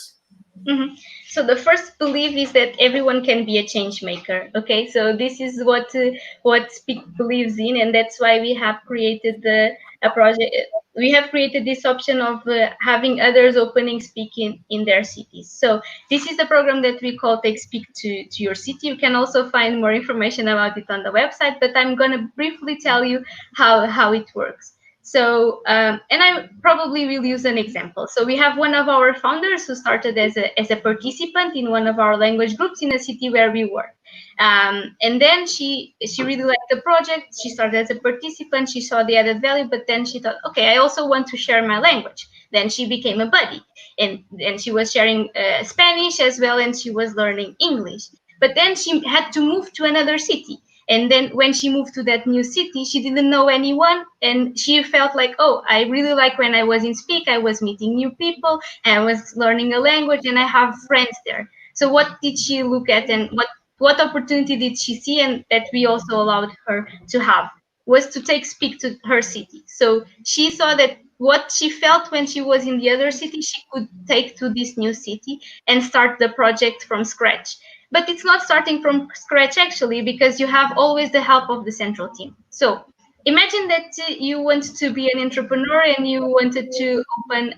Mm-hmm. So the first belief is that everyone can be a change maker. Okay, so this is what Speak believes in, and that's why we have created a project. We have created this option of having others opening Speak in their cities. So this is the program that we call Take Speak to your city. You can also find more information about it on the website, but I'm going to briefly tell you how it works. So, and I probably will use an example. So we have one of our founders who started as a participant in one of our language groups in a city where we work. And then she really liked the project. She started as a participant. She saw the added value, but then she thought, okay, I also want to share my language. Then she became a buddy, and she was sharing Spanish as well, and she was learning English. But then she had to move to another city. And then when she moved to that new city, she didn't know anyone. And she felt like, oh, I really like when I was in Speak, I was meeting new people, and I was learning a language, and I have friends there. So what did she look at, and what opportunity did she see, and that we also allowed her to have, was to take Speak to her city. So she saw that what she felt when she was in the other city, she could take to this new city and start the project from scratch. But it's not starting from scratch, actually, because you have always the help of the central team. So imagine that you want to be an entrepreneur and you wanted to open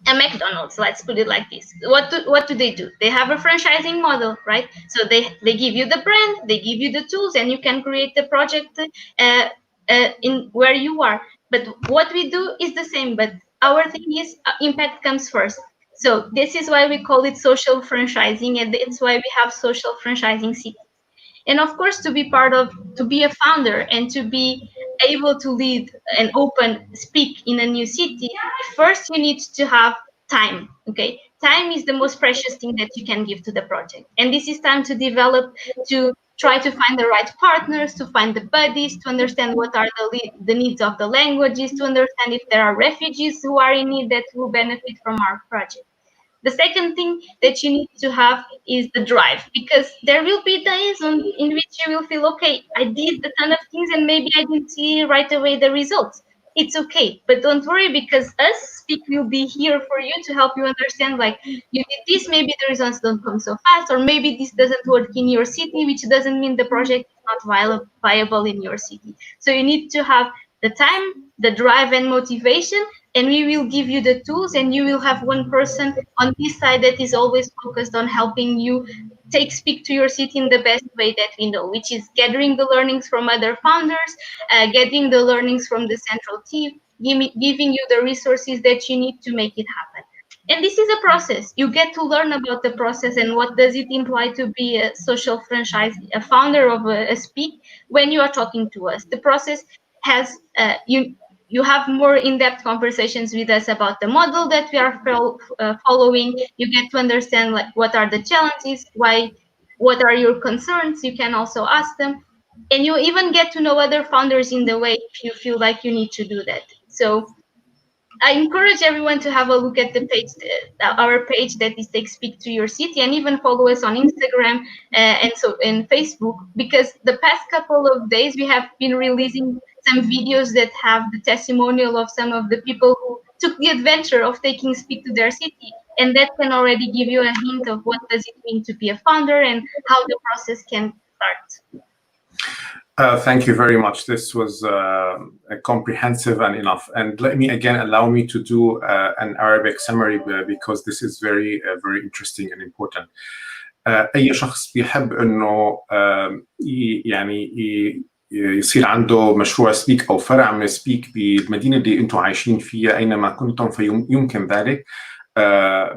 a McDonald's, let's put it like this. What do? They have a franchising model, right? So they give you the brand, they give you the tools, and you can create the project in where you are. But what we do is the same, but our thing is impact comes first. So this is why we call it social franchising, and it's why we have social franchising cities. And of course, to be a founder and to be able to lead and speak in a new city, first you need to have time. Okay, time is the most precious thing that you can give to the project, and this is time to develop, to try to find the right partners, to find the buddies, to understand what are the needs of the languages, to understand if there are refugees who are in need that will benefit from our project. The second thing that you need to have is the drive, because there will be days in which you will feel, okay, I did a ton of things and maybe I didn't see right away the results. It's okay, but don't worry, because us Speak will be here for you to help you understand, like, you did this, maybe the results don't come so fast, or maybe this doesn't work in your city, which doesn't mean the project is not viable in your city. So you need to have the time, the drive and motivation, and we will give you the tools, and you will have one person on this side that is always focused on helping you take Speak to your city in the best way that we know, which is gathering the learnings from other founders, getting the learnings from the central team, giving you the resources that you need to make it happen. And this is a process. You get to learn about the process and what does it imply to be a social franchise, a founder of a Speak, when you are talking to us. The process has you have more in-depth conversations with us about the model that we are following. You get to understand, like, what are the challenges, why what are your concerns, you can also ask them. And you even get to know other founders in the way if you feel like you need to do that. So I encourage everyone to have a look at the page, our page that is Take Speak to Your City, and even follow us on Instagram and Facebook, because the past couple of days we have been releasing some videos that have the testimonial of some of the people who took the adventure of taking Speak to their city, and that can already give you a hint of what does it mean to be a founder and how the process can start. Thank you very much. This was comprehensive and enough. And let me again allow me to do an Arabic summary because this is very interesting and important. أي شخص بيحب إنه يعني يصير عنده مشروع سبيك أو فرع من سبيك بالمدينة اللي أنتم عايشين فيها أينما كنتم فيمكن ذلك.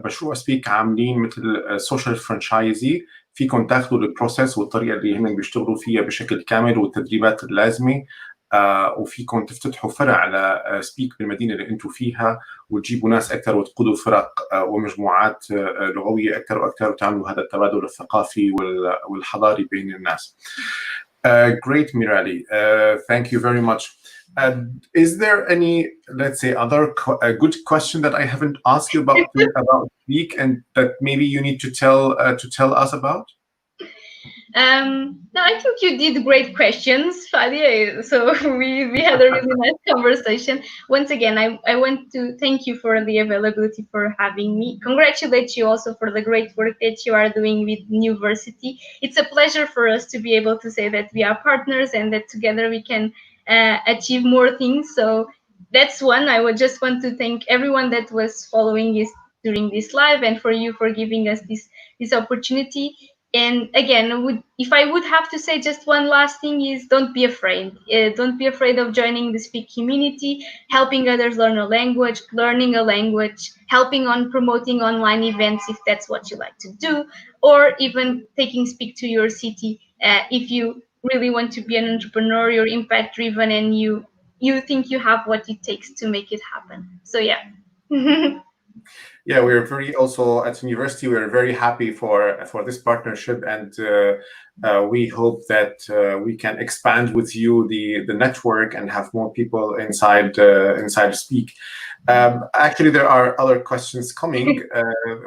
مشروع سبيك عاملين مثل سوشيال فرانشايزي، فيكم تاخذوا البروسيس والطريقه اللي هم بيشتغلوا فيها بشكل كامل والتدريبات اللازمه، وفيكم تفتتحوا فرع على سبيك بالمدينه اللي انتم فيها وتجيبوا ناس اكثر وتقودوا فرق ومجموعات لغويه اكثر واكثر وتعملوا هذا التبادل الثقافي والحضاري بين الناس. Great, Mirali. Thank you very much. Is there any, let's say, other good question that I haven't asked you about Speak and that maybe you need to tell us about? No, I think you did great questions, Fadi. So we had a really nice conversation. Once again, I want to thank you for the availability, for having me. Congratulate you also for the great work that you are doing with Niyuversity. It's a pleasure for us to be able to say that we are partners and that together we can achieve more things. So that's one. I would just want to thank everyone that was following us during this live, and for you for giving us this opportunity. And again, if I would have to say just one last thing is don't be afraid. Don't be afraid of joining the Speak community, helping others learn a language, learning a language, helping on promoting online events if that's what you like to do, or even taking Speak to your city if you really want to be an entrepreneur, you're impact driven, and you think you have what it takes to make it happen. So yeah. Yeah, we're very also at Niyuversity. We're very happy for this partnership, and we hope that we can expand with you the network and have more people inside Speak. Actually, there are other questions coming.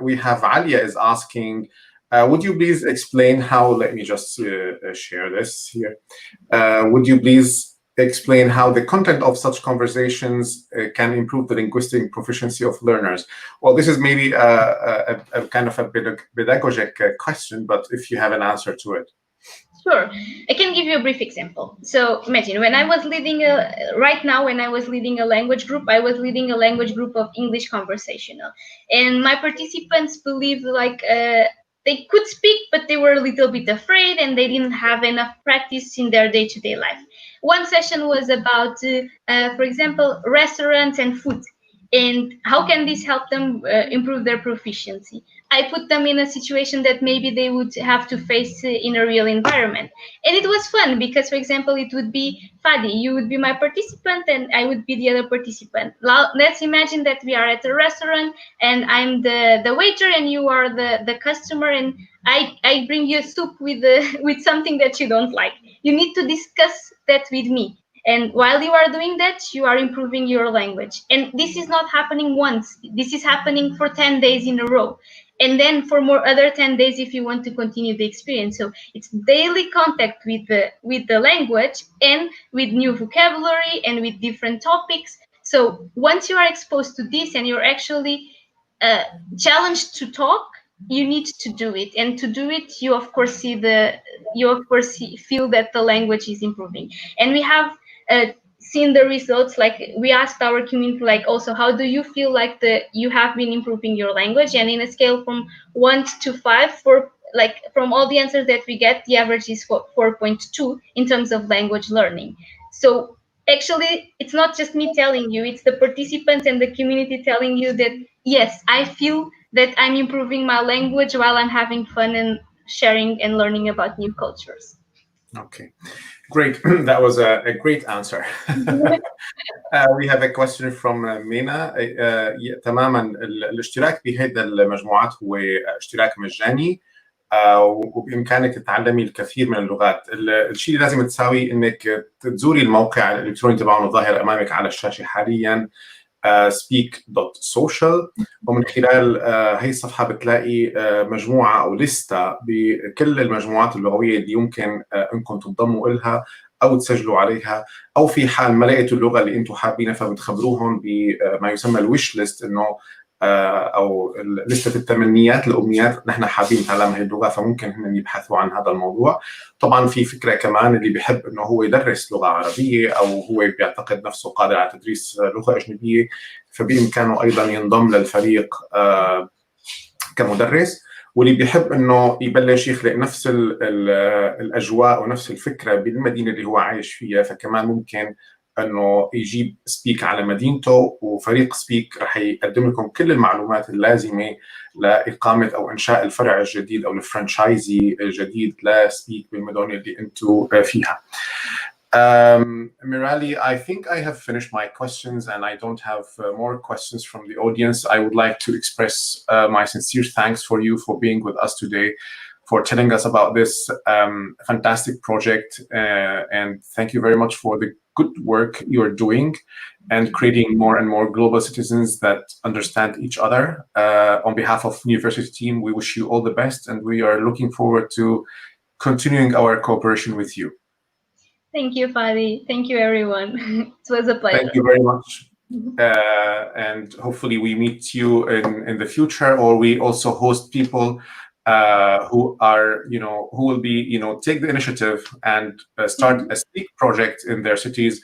We have Alia is asking, would you please explain how? Let me just share this here. Would you please explain how the content of such conversations can improve the linguistic proficiency of learners? Well, this is maybe a kind of a pedagogic question, but if you have an answer to it. Sure. I can give you a brief example. So imagine when I was leading when I was leading a language group, I was leading a language group of English conversational. And my participants believed like they could speak, but they were a little bit afraid and they didn't have enough practice in their day-to-day life. One session was about, for example, restaurants and food. And how can this help them improve their proficiency? I put them in a situation that maybe they would have to face in a real environment. And it was fun because, for example, it would be Fadi, you would be my participant and I would be the other participant. Let's imagine that we are at a restaurant and I'm the waiter and you are the customer, and I bring you soup with something that you don't like. You need to discuss that with me. And while you are doing that, you are improving your language. And this is not happening once. This is happening for 10 days in a row. And then for more other 10 days if you want to continue the experience. So it's daily contact with the language and with new vocabulary and with different topics. So once you are exposed to this and you're actually challenged to talk, you need to do it. And to do it, you of course feel that the language is improving. And we have seen the results. Like we asked our community, like also, how do you feel like you have been improving your language? And in a scale from 1 to 5, from all the answers that we get, the average is 4.2 in terms of language learning. So actually, it's not just me telling you, it's the participants and the community telling you that, yes, I feel that I'm improving my language while I'm having fun and sharing and learning about new cultures. Okay, great. That was a great answer. We have a question from Mina. تماما الاشتراك بهذه المجموعات هو اشتراك مجاني. وبإمكانك تتعلمي الكثير من اللغات. الشيء اللي لازم تساوي إنك تزوري الموقع الإلكتروني تبعهم الظاهر أمامك على الشاشة حالياً، speak.social، ومن خلال هي الصفحة بتلاقي مجموعة أو لستة بكل المجموعات اللغوية اللي يمكن أنكم تنضموا إلها أو تسجلوا عليها، أو في حال ما لقيتوا اللغة اللي أنتم حابينها فبتخبروهم بما يسمى الويش ليست، إنه أو لستة التمنيات الأمنيات، نحن حابين نتعلم هذه اللغة فممكن هم يبحثوا عن هذا الموضوع. طبعا في فكرة كمان اللي بيحب إنه هو يدرس لغة عربية أو هو بيعتقد نفسه قادر على تدريس لغة أجنبية، فبإمكانه أيضا ينضم للفريق كمدرس. واللي بيحب إنه يبلش يخلق نفس الأجواء ونفس الفكرة بالمدينة اللي هو عايش فيها، فكمان ممكن انه يجيب سبيك على مدينته، وفريق سبيك رح يقدم لكم كل المعلومات اللازمه لاقامه او انشاء الفرع الجديد او الفرنشايزي الجديد لسبيك بالمدن اللي انتم فيها. Mirali, I think I have finished my questions and I don't have more questions from the audience. I would like to express my sincere thanks for you for being with us today, for telling us about this fantastic project, and thank you very much for the good work you're doing and creating more and more global citizens that understand each other. On behalf of the Niyuversity team, we wish you all the best, and we are looking forward to continuing our cooperation with you. Thank you, Fadi. Thank you, everyone. It was a pleasure. Thank you very much. And hopefully we meet you in the future, or we also host people who are, who will be, take the initiative and start a Speak project in their cities.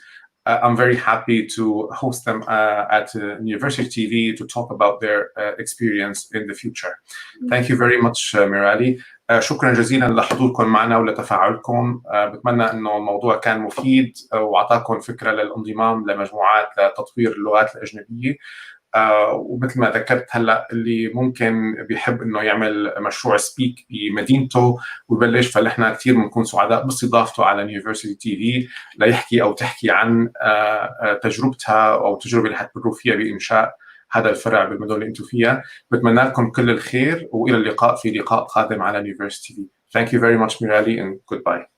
I'm very happy to host them at Niyuversity TV to talk about their experience in the future. Thank you very much, Mirali. شكرا جزيلا لحضوركم معنا ولتفاعلكم. بتمنى انه الموضوع كان مفيد واعطاكم فكره للانضمام لمجموعات لتطوير اللغات الاجنبيه. ومثل ما ذكرت هلا، اللي ممكن بيحب انه يعمل مشروع سبيك بمدينته ويبلش، فنحن كثير بنكون سعداء باستضافته على نيوفيرستي تي في ليحكي او تحكي عن تجربتها او التجربه اللي حتمروا فيها بانشاء هذا الفرع بالمدن اللي انتم فيها. بتمنى لكم كل الخير والى اللقاء في لقاء قادم على نيوفيرستي تي في. Thank you very much, Mirali, and goodbye.